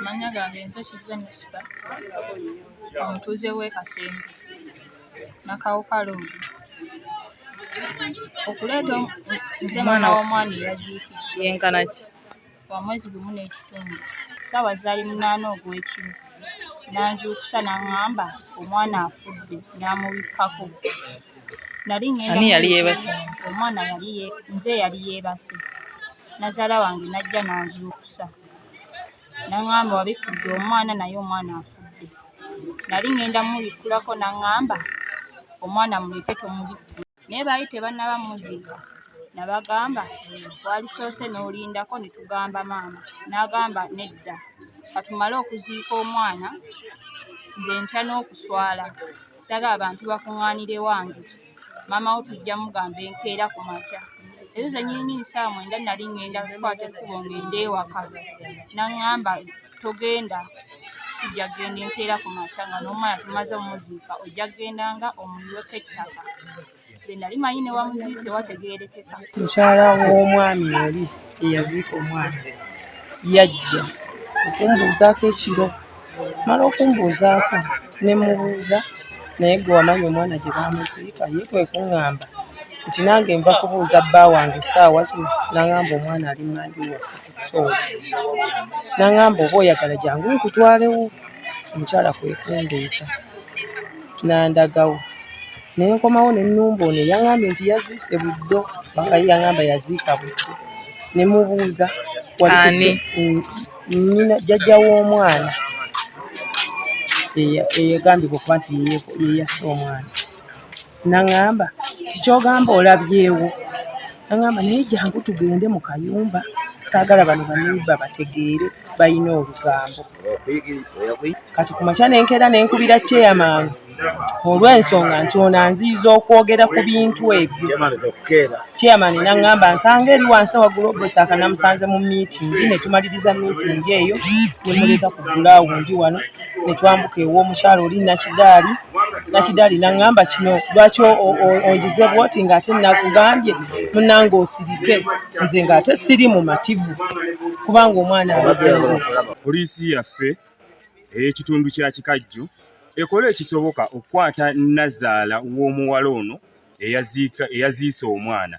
Manya gange nze Kizzanusiba omutuuze w'e Kasenge Nakawuka Road. Okuleeta nze mama w'omwana eyaziikidde yenkana ki wa mwezi gumu n'ekitundu ssaawa zaali 8 ogw'ekiro nanzuukusa n'aŋŋamba omwana afudde n'amubikkako. Nali ngenda ani yali yeebase omwana nze yali yeebase nazaala wange najja nanzuukusa n'aŋŋamba wabikkudde omwana naye omwana afudde. Nali ngenda mubikkulako n'aŋŋamba omwana muleke tomubikkula naye baali tebannaba muziika nabagamba walisoose n'olindako ne tugamba maama n'agamba nedda katumale okuziika omwana nze ntya n'okuswala saagala abantu bakuŋŋaanire wange maama wo tujja mugamba enkeera ku makya. Ezo zennyininyini ssaawa 9 nali ngenda kukwata ekkubo ngenda ewaka n'aŋŋamba togenda tujja kgenda enkeera ku makya nga n'omwana tumaze omuziika ojja kgendanga omuyiweko ettaka. Nze nali manyi ne wamuziise wategeerekeka. Mukyala w'omwami oli eyaziika omwana yajja okumbuuzaako ekiro mala okumbuuzaako ne mubuuza naye gwe wamanya omwana gye baamuziika ye kwe kuŋŋamba nti nange nva kubuuza bba wange essaawa zino n'aŋŋamba omwana ali mmanju waffe ku ttooyi n'aŋŋamba oba oyagala jangu nkutwalewo. Omukyala kwe kundeeta n'andagawo naye nkomawo ne nnumba ono yaŋŋambye nti yaziise buddo kubanga ye yaŋŋamba yaziika buddo ne mubuuza ani nnyina jjajja w'omwana eyagambibwa okuba nti yeyassa omwana n'aŋŋamba tikyogamba olabyewo n'aŋŋamba naye jangu tugende mu kayumba saagala bano bannayibba bategeere balina olugambo. Kati ku makya n'enkeera n'enkubira chairman olw'ensonga nti ono anziyiza okwogera ku bintu ebyo. Chairman n'aŋŋamba nsanga eri wansi waggulu obbosaaka namusanze mu miitingi ne tumaliriza miitingi eyo ne muleeta ku gulawundi wano ne twambuka ew'omukyala oli Nakidaali n'aŋŋamba kino lwaki onjize bwoti ng'ate nakugambye munnange osirike nze ng'ate siri mu mativu kubanga omwana aligengo. Poliisi yaffe ey'ekitundu kya Kikajjo ekola ekisoboka okukwata nnazaala w'omuwala ono eyaziise omwana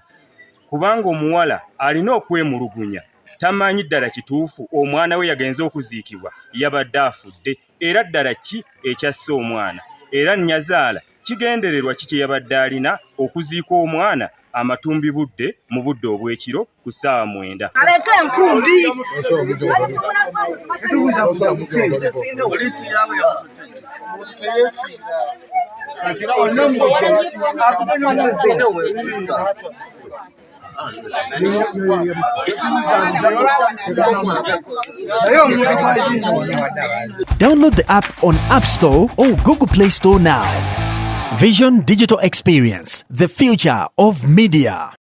kubanga omuwala alina okwemulugunya tamanyi ddala kituufu omwana we yagenze okuziikibwa yabadde afudde era ddala ki ekyasse omwana era nnyazaala kigendererwa ki kye yabadde alina okuziika omwana amatumbi budde mu budde obw'ekiro ku ssaawa 9. Alete enkumbi. Download the app on App Store or Google Play Store now. Vision Digital Experience, the future of media.